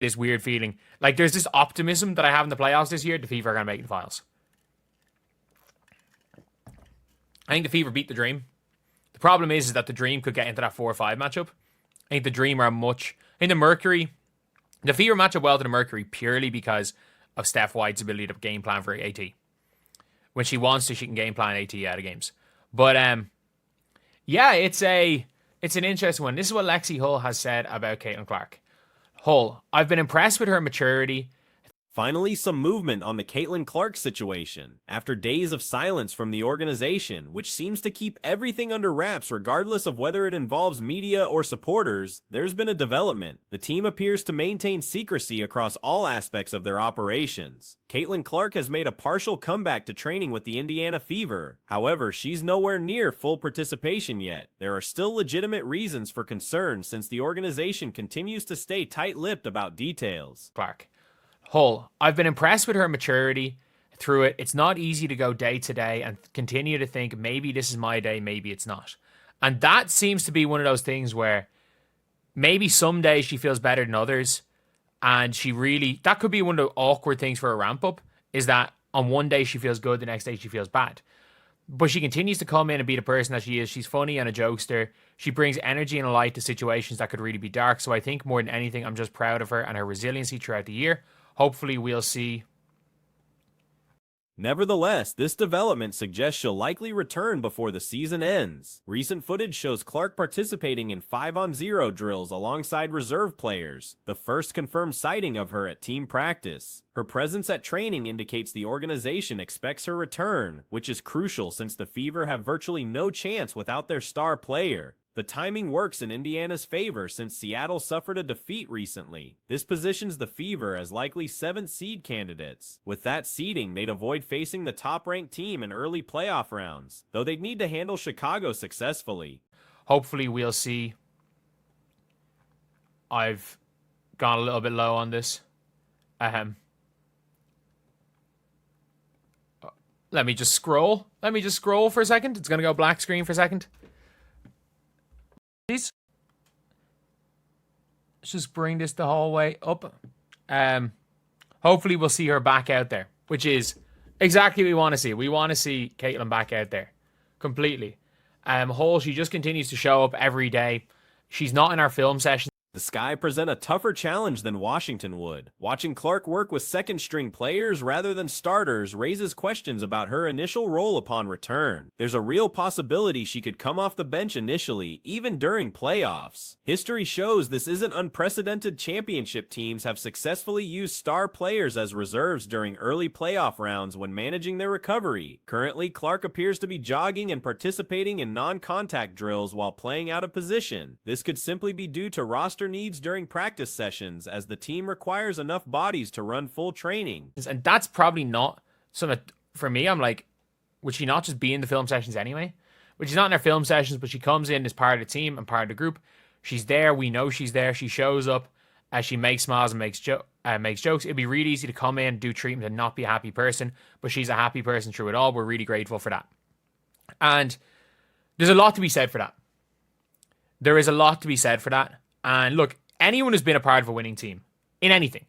this weird feeling. Like, there's this optimism that I have in the playoffs this year. The Fever are going to make the finals. I think the Fever beat the Dream. The problem is that the Dream could get into that 4-5 matchup. I think the Dream are much... In the Mercury, the Fever match up well to the Mercury purely because of Steph White's ability to game plan for AT. When she wants to, she can game plan AT out of games. But, yeah, it's an interesting one. This is what Lexi Hull has said about Caitlin Clark. Hull, I've been impressed with her maturity. Finally, some movement on the Caitlin Clark situation. After days of silence from the organization, which seems to keep everything under wraps regardless of whether it involves media or supporters, there's been a development. The team appears to maintain secrecy across all aspects of their operations. Caitlin Clark has made a partial comeback to training with the Indiana Fever. However, she's nowhere near full participation yet. There are still legitimate reasons for concern since the organization continues to stay tight-lipped about details. Clark. Hull, I've been impressed with her maturity through it. It's not easy to go day to day and continue to think maybe this is my day, maybe it's not. And that seems to be one of those things where maybe some days she feels better than others. And that could be one of the awkward things for a ramp up, is that on one day she feels good, the next day she feels bad. But she continues to come in and be the person that she is. She's funny and a jokester. She brings energy and a light to situations that could really be dark. So I think more than anything, I'm just proud of her and her resiliency throughout the year. Hopefully we'll see. Nevertheless, this development suggests she'll likely return before the season ends. Recent footage shows Clark participating in 5-on-0 drills alongside reserve players, the first confirmed sighting of her at team practice. Her presence at training indicates the organization expects her return, which is crucial since the Fever have virtually no chance without their star player. The timing works in Indiana's favor since Seattle suffered a defeat recently. This positions the Fever as likely 7th seed candidates. With that seeding, they'd avoid facing the top-ranked team in early playoff rounds, though they'd need to handle Chicago successfully. Hopefully we'll see. I've gone a little bit low on this. Let me just scroll. For a second. It's going to go black screen for a second. Let's just bring this the whole way up. Hopefully we'll see her back out there, which is exactly what we want to see. We want to see Caitlin back out there completely. Hull, she just continues to show up every day. She's not in our film session. The Sky present a tougher challenge than Washington would. Watching Clark work with second-string players rather than starters raises questions about her initial role upon return. There's a real possibility she could come off the bench initially, even during playoffs. History shows this isn't unprecedented. Championship teams have successfully used star players as reserves during early playoff rounds when managing their recovery. Currently, Clark appears to be jogging and participating in non-contact drills while playing out of position. This could simply be due to roster needs during practice sessions, as the team requires enough bodies to run full training. And that's probably not something for me. I'm like, would she not just be in the film sessions anyway? Which is not in our film sessions, but she comes in as part of the team and part of the group. She's there. We know she's there. She shows up as she makes smiles and makes jokes. It'd be really easy to come in, do treatment, and not be a happy person, but she's a happy person through it all. We're really grateful for that. And there's a lot to be said for that. There is a lot to be said for that. And look, anyone who's been a part of a winning team, in anything,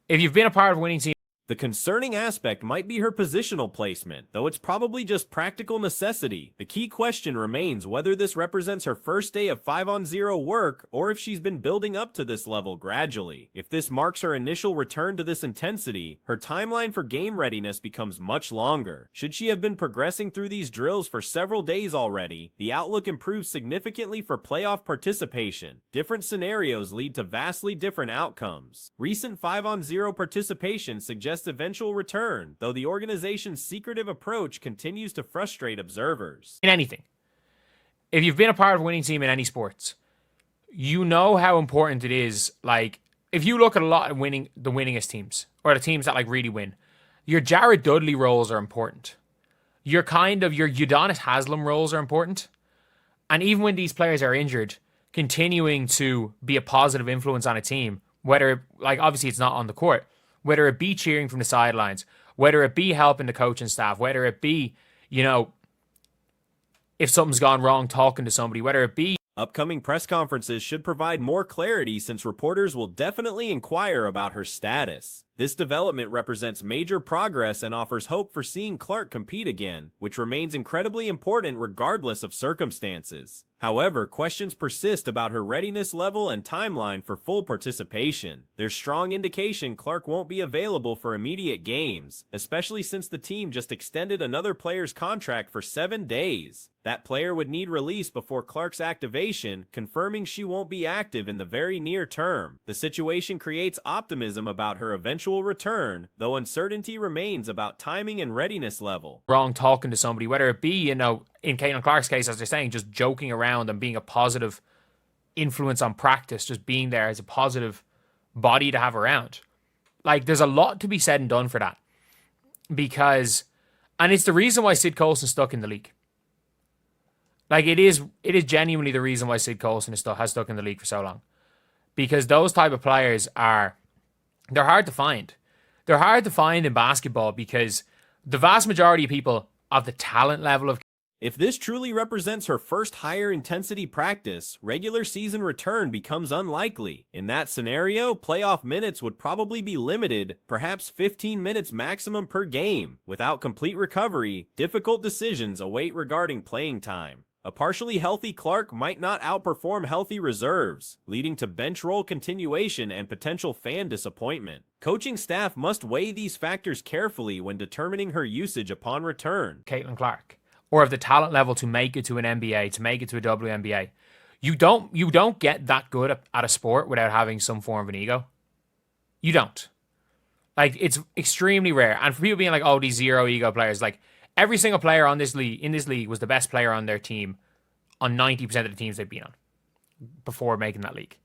if you've been a part of a winning team, the concerning aspect might be her positional placement, though it's probably just practical necessity. The key question remains whether this represents her first day of 5-on-0 work, or if she's been building up to this level gradually. If this marks her initial return to this intensity, her timeline for game readiness becomes much longer. Should she have been progressing through these drills for several days already, the outlook improves significantly for playoff participation. Different scenarios lead to vastly different outcomes. Recent 5-on-0 participation suggests eventual return, though the organization's secretive approach continues to frustrate observers. In anything, if you've been a part of a winning team in any sports, you know how important it is. Like, if you look at a lot of the winningest teams, or the teams that like really win, your Jared Dudley roles are important. Your Udonis Haslem roles are important. And even when these players are injured, continuing to be a positive influence on a team, whether, like, obviously it's not on the court, whether it be cheering from the sidelines, whether it be helping the coaching staff, whether it be, if something's gone wrong, talking to somebody, whether it be Upcoming press conferences should provide more clarity since reporters will definitely inquire about her status. This development represents major progress and offers hope for seeing Clark compete again, which remains incredibly important regardless of circumstances. However, questions persist about her readiness level and timeline for full participation. There's strong indication Clark won't be available for immediate games, especially since the team just extended another player's contract for 7 days. That player would need release before Clark's activation, confirming she won't be active in the very near term. The situation creates optimism about her eventual return, though uncertainty remains about timing and readiness level. Wrong talking to somebody, whether it be, in Caitlin Clark's case, as they're saying, just joking around and being a positive influence on practice, just being there as a positive body to have around. Like, there's a lot to be said and done for that. And it's the reason why Sid Colson's stuck in the league. Like, it is genuinely the reason why Sid Colson has stuck in the league for so long. Because those type of players they're hard to find. They're hard to find in basketball because the vast majority of people of the talent level of... If this truly represents her first higher intensity practice, regular season return becomes unlikely. In that scenario, playoff minutes would probably be limited, perhaps 15 minutes maximum per game. Without complete recovery, difficult decisions await regarding playing time. A partially healthy Clark might not outperform healthy reserves, leading to bench role continuation and potential fan disappointment. Coaching staff must weigh these factors carefully when determining her usage upon return. Caitlin Clark, or of the talent level to make it to an NBA, to make it to a WNBA. You don't get that good at a sport without having some form of an ego. You don't. Like, it's extremely rare. And for people being like, oh, these zero ego players, like, every single player in this league was the best player on their team on 90% of the teams they've been on before making that league.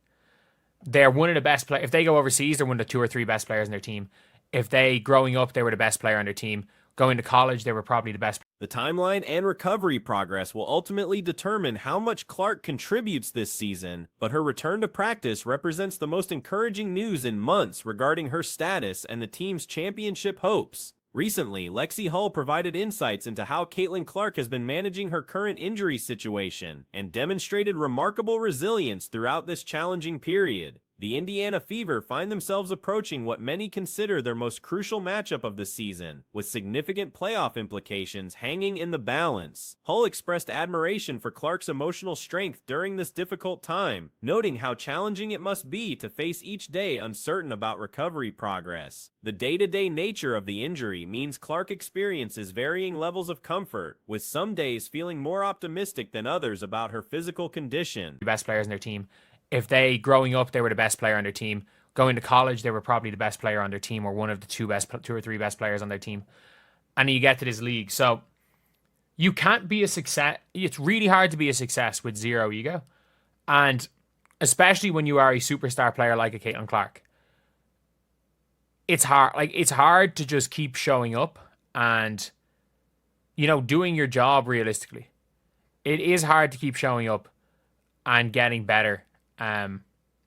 They're one of the best players. If they go overseas, they're one of the 2 or 3 best players in their team. If growing up, they were the best player on their team. Going to college, they were probably the best. The timeline and recovery progress will ultimately determine how much Clark contributes this season, but her return to practice represents the most encouraging news in months regarding her status and the team's championship hopes. Recently, Lexi Hull provided insights into how Caitlin Clark has been managing her current injury situation and demonstrated remarkable resilience throughout this challenging period. The Indiana Fever find themselves approaching what many consider their most crucial matchup of the season, with significant playoff implications hanging in the balance. Hull expressed admiration for Clark's emotional strength during this difficult time, noting how challenging it must be to face each day uncertain about recovery progress. The day-to-day nature of the injury means Clark experiences varying levels of comfort, with some days feeling more optimistic than others about her physical condition. The best players in their team. If growing up, they were the best player on their team. Going to college, they were probably the best player on their team or one of the 2 or 3 best players on their team. And you get to this league. So you can't be a success. It's really hard to be a success with zero ego. And especially when you are a superstar player like a Caitlin Clark. It's hard. Like, it's hard to just keep showing up and, doing your job realistically. It is hard to keep showing up and getting better.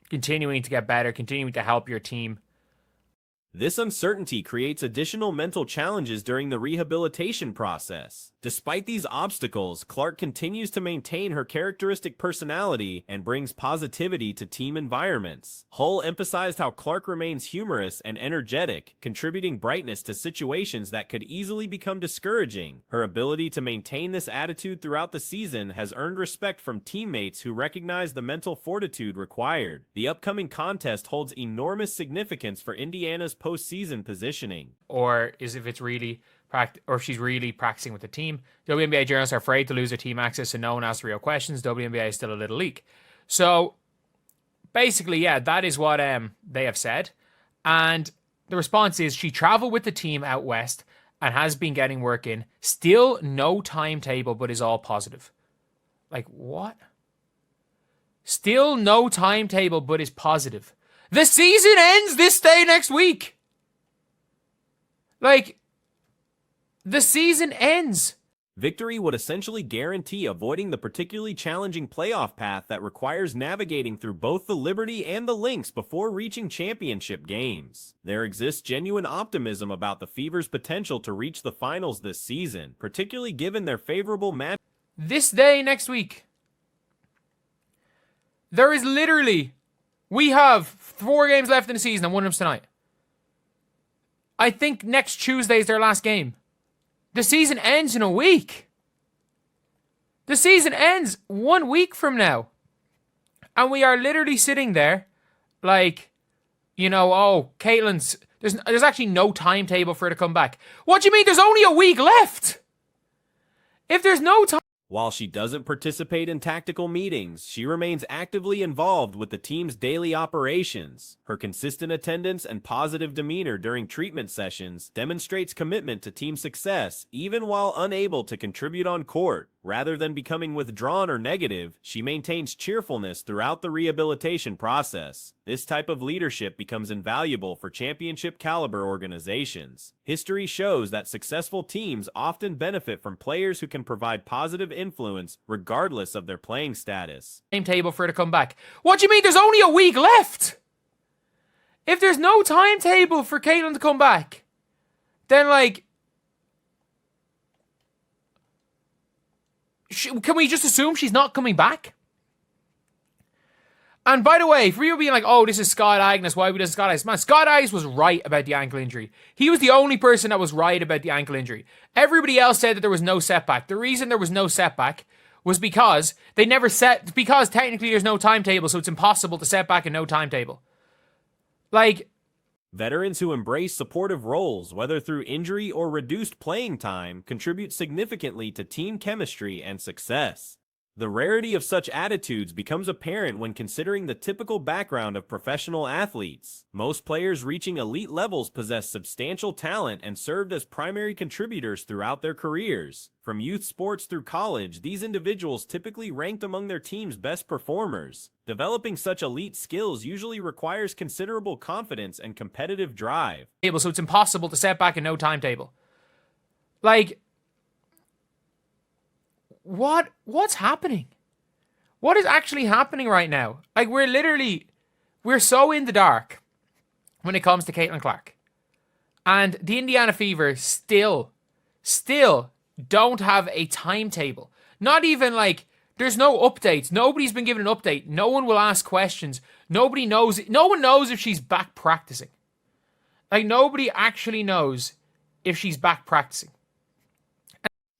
Continuing to get better, continuing to help your team. This uncertainty creates additional mental challenges during the rehabilitation process. Despite these obstacles, Clark continues to maintain her characteristic personality and brings positivity to team environments. Hull emphasized how Clark remains humorous and energetic, contributing brightness to situations that could easily become discouraging. Her ability to maintain this attitude throughout the season has earned respect from teammates who recognize the mental fortitude required. The upcoming contest holds enormous significance for Indiana's postseason positioning. Or if she's really practicing with the team. WNBA journalists are afraid to lose their team access, so no one asks real questions. WNBA is still a little leak. So basically, yeah, that is what they have said. And the response is she traveled with the team out west and has been getting work in. Still no timetable, but is all positive. Like, what? Still no timetable, but is positive. The season ends this day next week. Like, the season ends. Victory would essentially guarantee avoiding the particularly challenging playoff path that requires navigating through both the Liberty and the Lynx before reaching championship games. There exists genuine optimism about the Fever's potential to reach the finals this season, particularly given their favorable match. This day next week. There is literally, we have 4 games left in the season and one of them's tonight. I think next Tuesday is their last game. The season ends in a week. The season ends 1 week from now. And we are literally sitting there like, you know, oh, Caitlyn's, there's actually no timetable for her to come back. What do you mean there's only a week left? If there's no time. While she doesn't participate in tactical meetings, she remains actively involved with the team's daily operations. Her consistent attendance and positive demeanor during treatment sessions demonstrates commitment to team success, even while unable to contribute on court. Rather than becoming withdrawn or negative, she maintains cheerfulness throughout the rehabilitation process. This type of leadership becomes invaluable for championship-caliber organizations. History shows that successful teams often benefit from players who can provide positive influence regardless of their playing status. Timetable for her to come back. What do you mean there's only a week left? If there's no timetable for Caitlyn to come back, then like, can we just assume she's not coming back? And by the way, for you being like, oh, this is Scott Agnes, why would this Scott Agnes? Man, Scott Agnes was right about the ankle injury. He was the only person that was right about the ankle injury. Everybody else said that there was no setback. The reason there was no setback was because because technically there's no timetable, so it's impossible to set back and no timetable. Like, veterans who embrace supportive roles, whether through injury or reduced playing time, contribute significantly to team chemistry and success. The rarity of such attitudes becomes apparent when considering the typical background of professional athletes. Most players reaching elite levels possess substantial talent and served as primary contributors throughout their careers. From youth sports through college, these individuals typically ranked among their team's best performers. Developing such elite skills usually requires considerable confidence and competitive drive. So it's impossible to set back and no timetable. Like, what's happening? What is actually happening right now? Like, we're so in the dark when it comes to Caitlin Clark. And the Indiana Fever still don't have a timetable. Not even like, there's no updates. Nobody's been given an update. No one will ask questions. Nobody knows. No one knows if she's back practicing. Like, nobody actually knows if she's back practicing.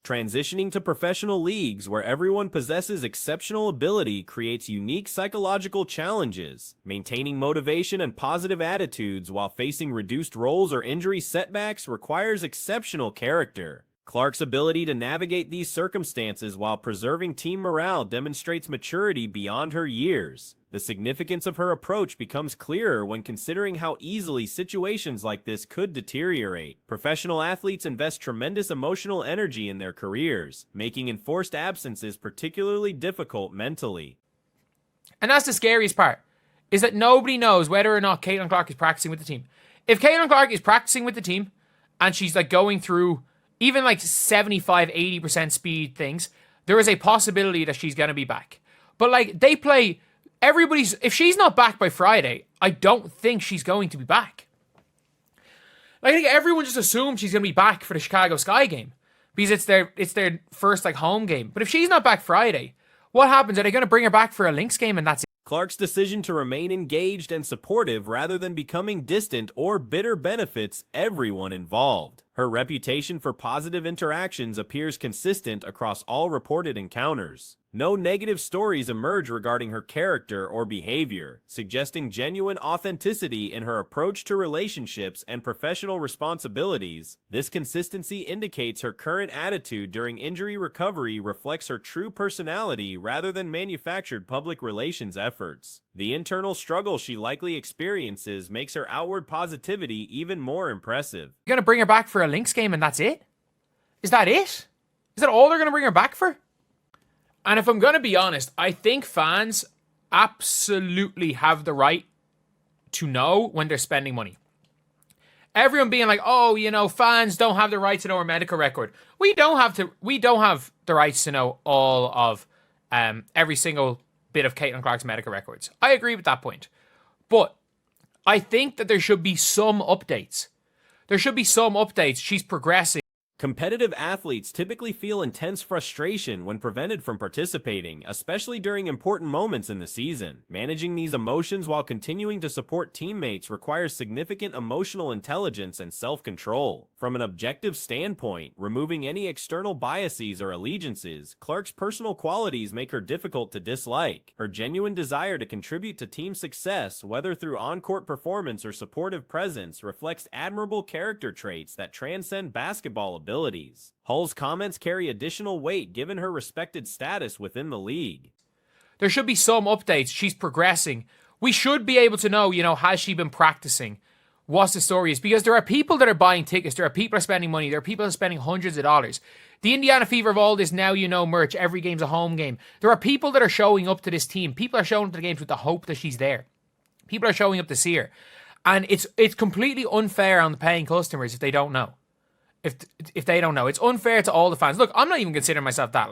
Transitioning to professional leagues where everyone possesses exceptional ability creates unique psychological challenges. Maintaining motivation and positive attitudes while facing reduced roles or injury setbacks requires exceptional character. Clark's ability to navigate these circumstances while preserving team morale demonstrates maturity beyond her years. The significance of her approach becomes clearer when considering how easily situations like this could deteriorate. Professional athletes invest tremendous emotional energy in their careers, making enforced absences particularly difficult mentally. And that's the scariest part, is that nobody knows whether or not Caitlin Clark is practicing with the team. If Caitlin Clark is practicing with the team, and she's like going through even like 75-80% speed things, there is a possibility that she's going to be back. But like, they play, if she's not back by Friday, I don't think she's going to be back. Like, I think everyone just assumes she's going to be back for the Chicago Sky game because it's their first like home game. But if she's not back Friday, what happens? Are they going to bring her back for a Lynx game and that's it? Clark's decision to remain engaged and supportive rather than becoming distant or bitter benefits everyone involved. Her reputation for positive interactions appears consistent across all reported encounters. No negative stories emerge regarding her character or behavior, suggesting genuine authenticity in her approach to relationships and professional responsibilities. This consistency indicates her current attitude during injury recovery reflects her true personality rather than manufactured public relations efforts. The internal struggle she likely experiences makes her outward positivity even more impressive. You're going to bring her back for a Lynx game and that's it? Is that it? Is that all they're going to bring her back for? And if I'm going to be honest, I think fans absolutely have the right to know when they're spending money. Everyone being like, oh, you know, fans don't have the right to know our medical record. We don't have the rights to know all of every single bit of Caitlin Clark's medical records. I agree with that point. But I think that there should be some updates. There should be some updates. She's progressing. Competitive athletes typically feel intense frustration when prevented from participating, especially during important moments in the season. Managing these emotions while continuing to support teammates requires significant emotional intelligence and self-control. From an objective standpoint, removing any external biases or allegiances, Clark's personal qualities make her difficult to dislike. Her genuine desire to contribute to team success, whether through on-court performance or supportive presence, reflects admirable character traits that transcend basketball abilities. Hull's comments carry additional weight given her respected status within the league. There should be some updates. She's progressing. We should be able to know, has she been practicing? What's the story is? Because there are people that are buying tickets. There are people that are spending money. There are people that are spending hundreds of dollars. The Indiana Fever of all this now merch. Every game's a home game. There are people that are showing up to this team. People are showing up to the games with the hope that she's there. People are showing up to see her. And it's completely unfair on the paying customers if they don't know. If they don't know, it's unfair to all the fans. Look, I'm not even considering myself that.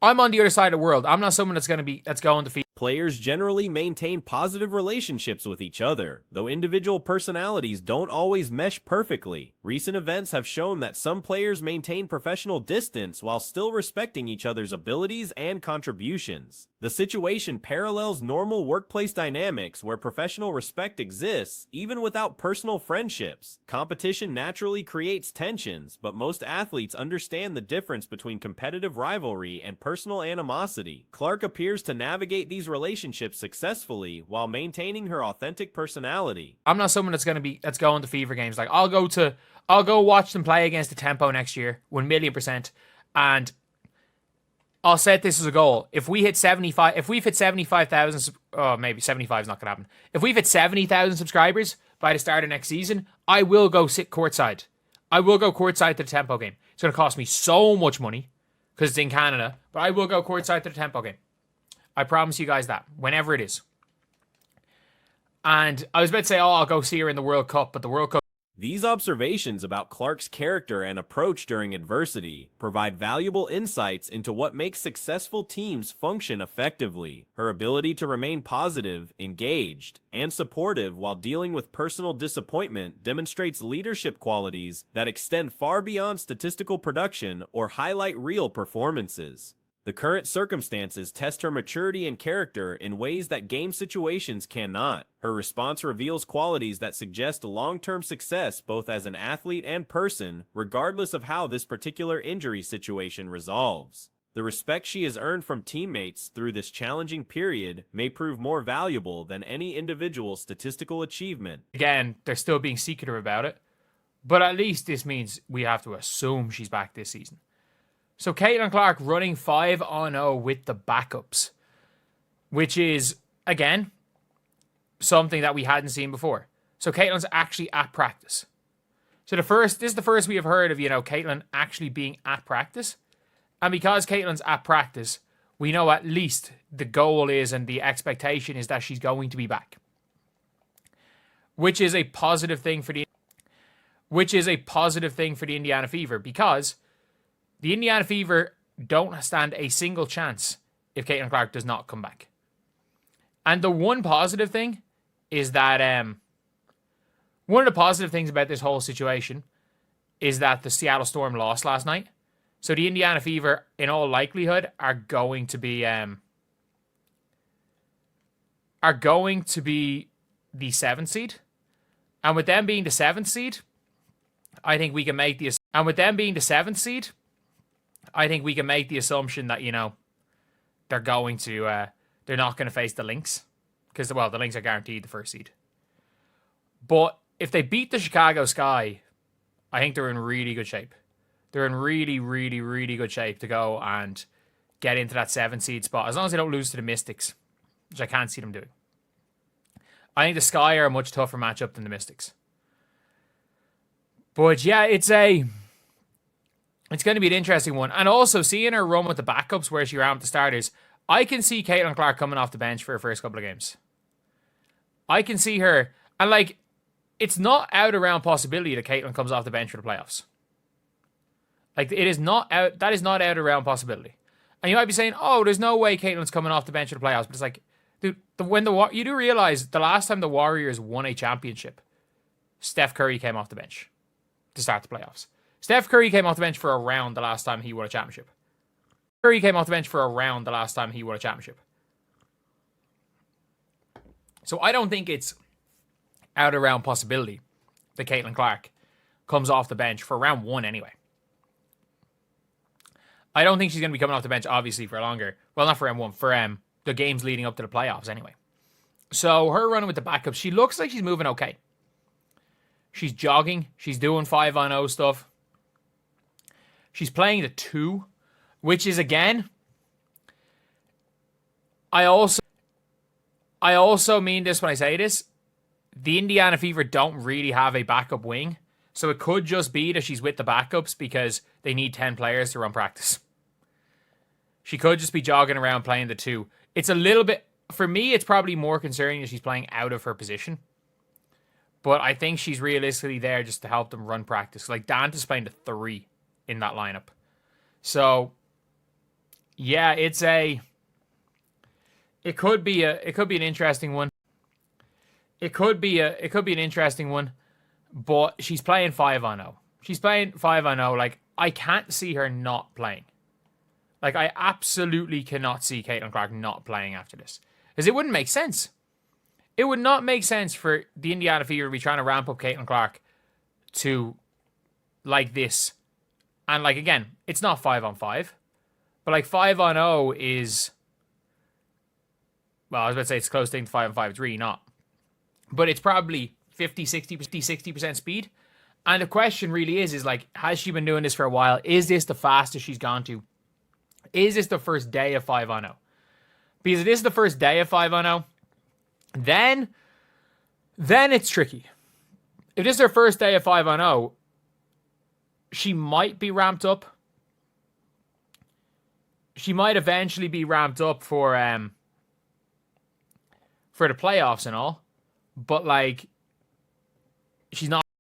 I'm on the other side of the world. I'm not someone that's going to feed. Players generally maintain positive relationships with each other, though individual personalities don't always mesh perfectly. Recent events have shown that some players maintain professional distance while still respecting each other's abilities and contributions. The situation parallels normal workplace dynamics where professional respect exists even without personal friendships. Competition naturally creates tensions, but most athletes understand the difference between competitive rivalry and personal animosity. Clark appears to navigate these relationships successfully while maintaining her authentic personality. I'm not someone that's going to Fever games. I'll go watch them play against the Tempo next year, 1,000,000%, and I'll set this as a goal. If we've hit 75,000, maybe 75 is not going to happen. If we've hit 70,000 subscribers by the start of next season, I will go sit courtside. I will go courtside to the Tempo game. It's going to cost me so much money because it's in Canada, but I will go courtside to the Tempo game. I promise you guys that, whenever it is. And I was about to say, I'll go see her in the World Cup, but the World Cup... These observations about Clark's character and approach during adversity provide valuable insights into what makes successful teams function effectively. Her ability to remain positive, engaged, and supportive while dealing with personal disappointment demonstrates leadership qualities that extend far beyond statistical production or highlight real performances. The current circumstances test her maturity and character in ways that game situations cannot. Her response reveals qualities that suggest long-term success both as an athlete and person, regardless of how this particular injury situation resolves. The respect she has earned from teammates through this challenging period may prove more valuable than any individual statistical achievement. Again, they're still being secretive about it, but at least this means we have to assume she's back this season. So Caitlin Clark running 5-0 with the backups, which is, again, something that we hadn't seen before. So Caitlin's actually at practice. So this is the first we have heard of, Caitlin actually being at practice. And because Caitlin's at practice, we know at least the goal is and the expectation is that she's going to be back. Which is a positive thing for the Indiana Fever, because the Indiana Fever don't stand a single chance if Caitlin Clark does not come back. And the one positive thing is that one of the positive things about this whole situation is that the Seattle Storm lost last night. So the Indiana Fever, in all likelihood, are going to be the 7th seed. And with them being the 7th seed, I think we can make the assumption that, they're not going to face the Lynx. Because, the Lynx are guaranteed the 1st seed. But if they beat the Chicago Sky, I think they're in really good shape. They're in really, really, really good shape to go and get into that 7th seed spot. As long as they don't lose to the Mystics, which I can't see them doing. I think the Sky are a much tougher matchup than the Mystics. But yeah, it's going to be an interesting one. And also, seeing her run with the backups where she ran with the starters, I can see Caitlin Clark coming off the bench for her first couple of games. I can see her. And, it's not out around possibility that Caitlin comes off the bench for the playoffs. It is not out. That is not out around possibility. And you might be saying, oh, there's no way Caitlin's coming off the bench for the playoffs. But it's dude, you do realize the last time the Warriors won a championship, Steph Curry came off the bench. to start the playoffs. Steph Curry came off the bench for a round the last time he won a championship. Curry came off the bench for a round the last time he won a championship. So I don't think it's out of round possibility that Caitlin Clark comes off the bench for round 1 anyway. I don't think she's going to be coming off the bench, obviously, for longer. Well, not for round 1, for the games leading up to the playoffs anyway. So her running with the backup, she looks like she's moving okay. She's jogging. She's doing 5-on-0 stuff. She's playing the 2, which is, again, I also mean this when I say this. The Indiana Fever don't really have a backup wing. So it could just be that she's with the backups because they need 10 players to run practice. She could just be jogging around playing the 2. It's a little bit, for me, it's probably more concerning that she's playing out of her position. But I think she's realistically there just to help them run practice. Like, Dante's playing the 3 in that lineup. So, yeah, it could be an interesting one. It could be an interesting one. But she's playing 5-on-0. She's playing 5-on-0. Like, I can't see her not playing. Like, I absolutely cannot see Caitlin Clark not playing after this. Because it wouldn't make sense. It would not make sense for the Indiana Fever to be trying to ramp up Caitlin Clark to, like, this. And, like, again, it's not 5-on-5. But, like, 5-on-0 is... Well, I was about to say it's close thing to 5-on-5. It's really not. But it's probably 60% speed. And the question really is like, has she been doing this for a while? Is this the fastest she's gone to? Is this the first day of 5-on-0? Because if this is the first day of 5-on-0, then it's tricky. If this is her first day of 5-on-0, she might be ramped up. She might eventually be ramped up for the playoffs and all. But, like, she's not